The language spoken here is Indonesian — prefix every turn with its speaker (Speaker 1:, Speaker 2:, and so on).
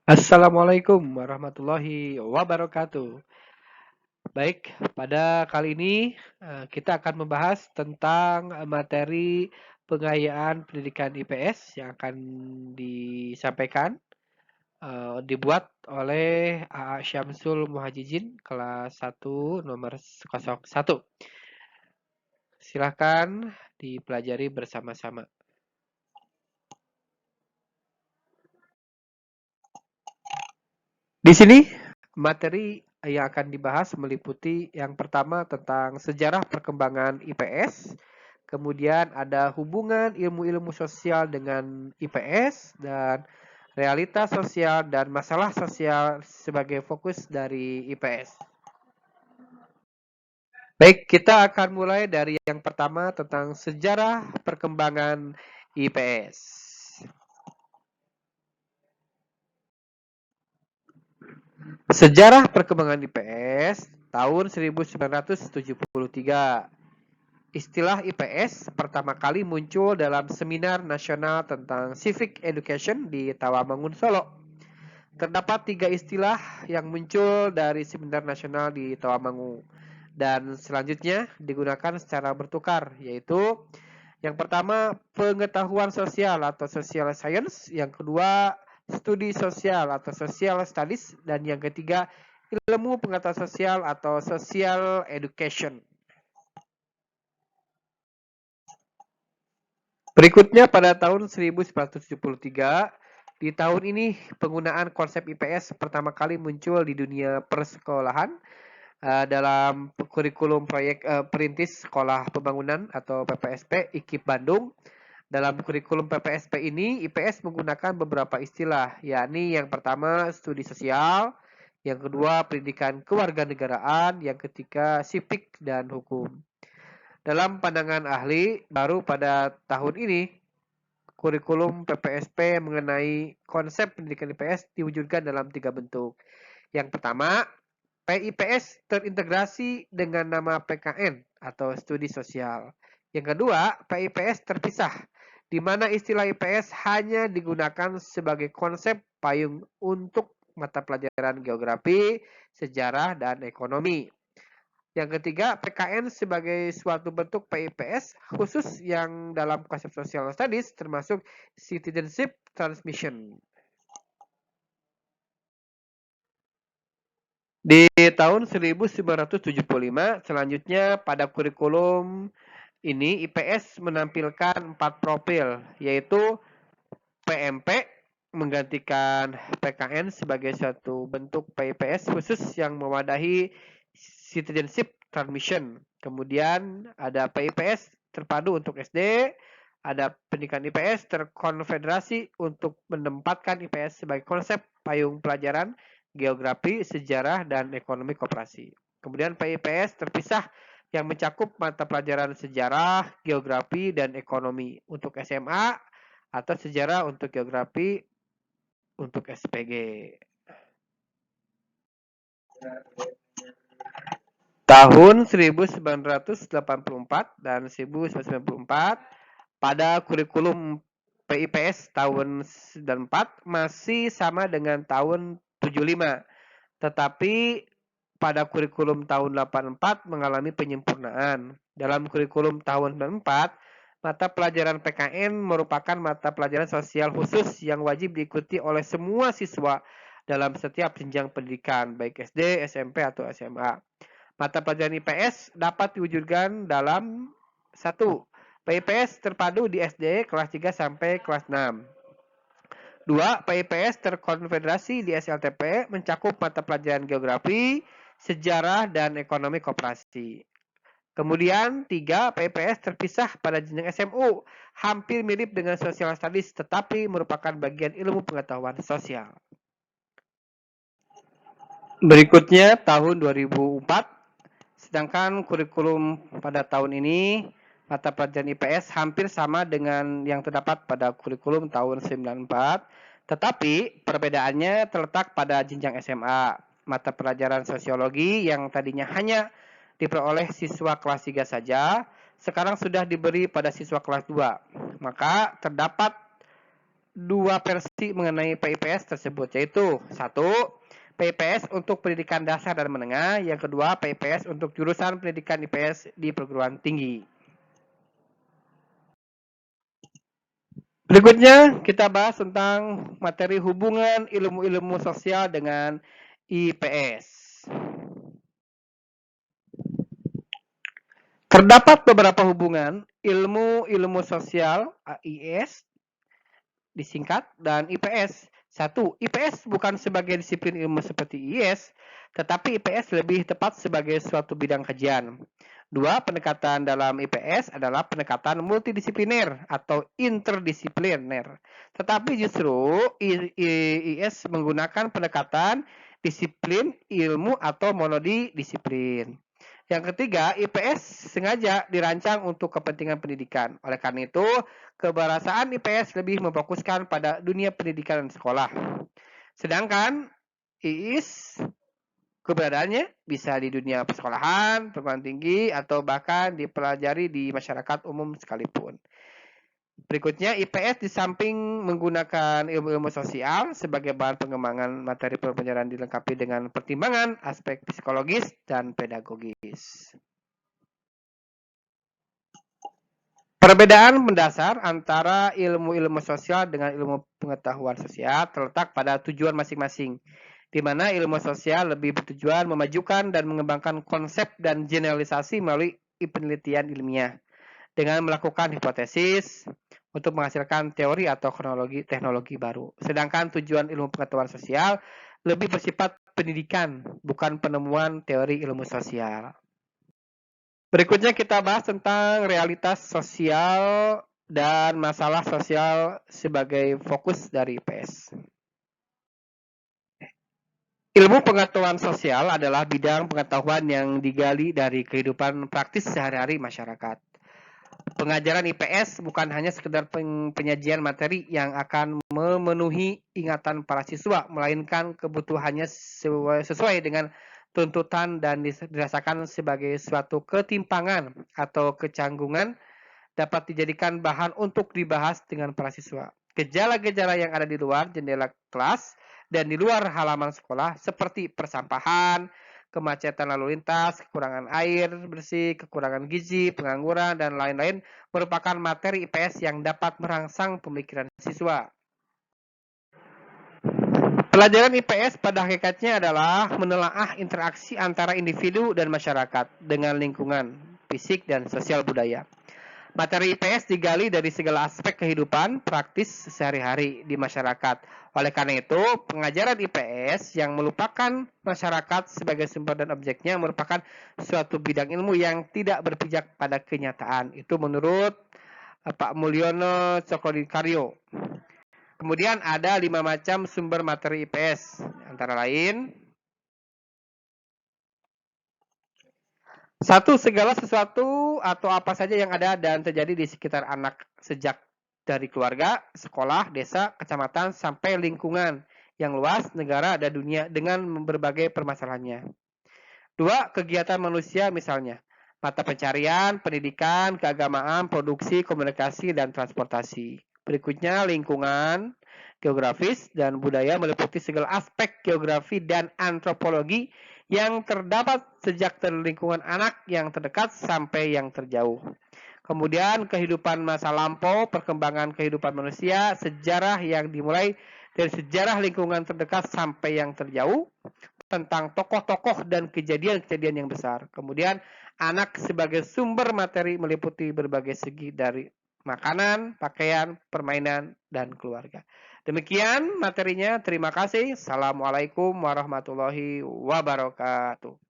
Speaker 1: Assalamualaikum warahmatullahi wabarakatuh. Baik, pada kali ini kita akan membahas tentang materi pengayaan pendidikan IPS yang akan disampaikan, dibuat oleh AA Syamsul Muhajijin kelas 1 nomor 01. Silahkan dipelajari bersama-sama. Di sini materi yang akan dibahas meliputi yang pertama tentang sejarah perkembangan IPS, kemudian ada hubungan ilmu-ilmu sosial dengan IPS, dan realitas sosial dan masalah sosial sebagai fokus dari IPS. Baik, kita akan mulai dari yang pertama tentang sejarah perkembangan IPS. Sejarah perkembangan IPS tahun 1973. Istilah IPS pertama kali muncul dalam seminar nasional tentang civic education di Tawamangun, Solo. Terdapat 3 istilah yang muncul dari seminar nasional di Tawamangun dan selanjutnya digunakan secara bertukar, yaitu yang pertama pengetahuan sosial atau social science, yang kedua studi sosial atau social studies, dan yang ketiga ilmu pengetahuan sosial atau social education. Berikutnya pada tahun 1973, di tahun ini penggunaan konsep IPS pertama kali muncul di dunia persekolahan dalam kurikulum proyek perintis sekolah pembangunan atau PPSP IKIP Bandung. Dalam kurikulum PPSP ini, IPS menggunakan beberapa istilah, yakni yang pertama studi sosial, yang kedua pendidikan kewarganegaraan, yang ketiga sipik dan hukum. Dalam pandangan ahli, baru pada tahun ini kurikulum PPSP mengenai konsep pendidikan IPS diwujudkan dalam 3 bentuk. Yang pertama, PIPS terintegrasi dengan nama PKN atau studi sosial. Yang kedua, PIPS terpisah, di mana istilah IPS hanya digunakan sebagai konsep payung untuk mata pelajaran geografi, sejarah, dan ekonomi. Yang ketiga, PKN sebagai suatu bentuk PIPS khusus yang dalam konsep social studies termasuk citizenship transmission. Di tahun 1975, selanjutnya pada kurikulum ini IPS menampilkan 4 profil, yaitu PMP menggantikan PKN sebagai suatu bentuk PIPS khusus yang mewadahi citizenship transmission. Kemudian ada PIPS terpadu untuk SD, ada pendidikan IPS terkonfederasi untuk menempatkan IPS sebagai konsep payung pelajaran geografi, sejarah, dan ekonomi koperasi. Kemudian PIPS terpisah yang mencakup mata pelajaran sejarah, geografi, dan ekonomi untuk SMA atau sejarah untuk geografi untuk SPG. Tahun 1984 dan 1994 pada kurikulum PIPS tahun 94 masih sama dengan tahun 75. Tetapi pada kurikulum tahun 84 mengalami penyempurnaan. Dalam kurikulum tahun 94, mata pelajaran PKN merupakan mata pelajaran sosial khusus yang wajib diikuti oleh semua siswa dalam setiap jenjang pendidikan, baik SD, SMP, atau SMA. Mata pelajaran IPS dapat diwujudkan dalam 1. PIPS terpadu di SD kelas 3 sampai kelas 6. 2. PIPS terkonfederasi di SLTP mencakup mata pelajaran geografi, sejarah, dan ekonomi koperasi. Kemudian 3. PIPS terpisah pada jenjang SMU, hampir mirip dengan social studies tetapi merupakan bagian ilmu pengetahuan sosial. Berikutnya tahun 2004. Sedangkan kurikulum pada tahun ini, mata pelajaran IPS hampir sama dengan yang terdapat pada kurikulum tahun 94, tetapi perbedaannya terletak pada jenjang SMA. Mata pelajaran sosiologi yang tadinya hanya diperoleh siswa kelas 3 saja, sekarang sudah diberi pada siswa kelas 2. Maka terdapat dua versi mengenai PIPS tersebut, yaitu satu, PIPS untuk pendidikan dasar dan menengah, yang kedua PIPS untuk jurusan pendidikan IPS di perguruan tinggi. Berikutnya kita bahas tentang materi hubungan ilmu-ilmu sosial dengan IPS. Terdapat beberapa hubungan ilmu-ilmu sosial (IS) disingkat dan IPS. Satu, IPS bukan sebagai disiplin ilmu seperti IS, tetapi IPS lebih tepat sebagai suatu bidang kajian. Dua, pendekatan dalam IPS adalah pendekatan multidisipliner atau interdisipliner. Tetapi justru IS menggunakan pendekatan disiplin ilmu atau monodisiplin. Yang ketiga, IPS sengaja dirancang untuk kepentingan pendidikan. Oleh karena itu, keberhasilan IPS lebih memfokuskan pada dunia pendidikan dan sekolah. Sedangkan IIS keberadaannya bisa di dunia persekolahan, perguruan tinggi, atau bahkan dipelajari di masyarakat umum sekalipun. Berikutnya, IPS di samping menggunakan ilmu-ilmu sosial sebagai bahan pengembangan materi pembelajaran dilengkapi dengan pertimbangan aspek psikologis dan pedagogis. Perbedaan mendasar antara ilmu-ilmu sosial dengan ilmu pengetahuan sosial terletak pada tujuan masing-masing, di mana ilmu sosial lebih bertujuan memajukan dan mengembangkan konsep dan generalisasi melalui penelitian ilmiah dengan melakukan hipotesis untuk menghasilkan teori atau kronologi teknologi baru. Sedangkan tujuan ilmu pengetahuan sosial lebih bersifat pendidikan, bukan penemuan teori ilmu sosial. Berikutnya kita bahas tentang realitas sosial dan masalah sosial sebagai fokus dari IPS. Ilmu pengetahuan sosial adalah bidang pengetahuan yang digali dari kehidupan praktis sehari-hari masyarakat. Pengajaran IPS bukan hanya sekedar penyajian materi yang akan memenuhi ingatan para siswa, melainkan kebutuhannya sesuai dengan tuntutan dan dirasakan sebagai suatu ketimpangan atau kecanggungan dapat dijadikan bahan untuk dibahas dengan para siswa. Gejala-gejala yang ada di luar jendela kelas dan di luar halaman sekolah seperti persampahan, kemacetan lalu lintas, kekurangan air bersih, kekurangan gizi, pengangguran, dan lain-lain merupakan materi IPS yang dapat merangsang pemikiran siswa. Pelajaran IPS pada hakikatnya adalah menelaah interaksi antara individu dan masyarakat dengan lingkungan, fisik, dan sosial budaya. Materi IPS digali dari segala aspek kehidupan praktis sehari-hari di masyarakat. Oleh karena itu, pengajaran IPS yang melupakan masyarakat sebagai sumber dan objeknya merupakan suatu bidang ilmu yang tidak berpijak pada kenyataan. Itu menurut Pak Mulyono Cokrodinkaryo. Kemudian ada 5 macam sumber materi IPS, antara lain: satu, segala sesuatu atau apa saja yang ada dan terjadi di sekitar anak sejak dari keluarga, sekolah, desa, kecamatan, sampai lingkungan yang luas, negara, dan dunia dengan berbagai permasalahannya. Dua, kegiatan manusia misalnya mata pencarian, pendidikan, keagamaan, produksi, komunikasi, dan transportasi. Berikutnya lingkungan, geografis, dan budaya meliputi segala aspek geografi dan antropologi yang terdapat sejak dari lingkungan anak yang terdekat sampai yang terjauh. Kemudian kehidupan masa lampau, perkembangan kehidupan manusia, sejarah yang dimulai dari sejarah lingkungan terdekat sampai yang terjauh, tentang tokoh-tokoh dan kejadian-kejadian yang besar. Kemudian anak sebagai sumber materi meliputi berbagai segi dari makanan, pakaian, permainan, dan keluarga. Demikian materinya. Terima kasih. Assalamualaikum warahmatullahi wabarakatuh.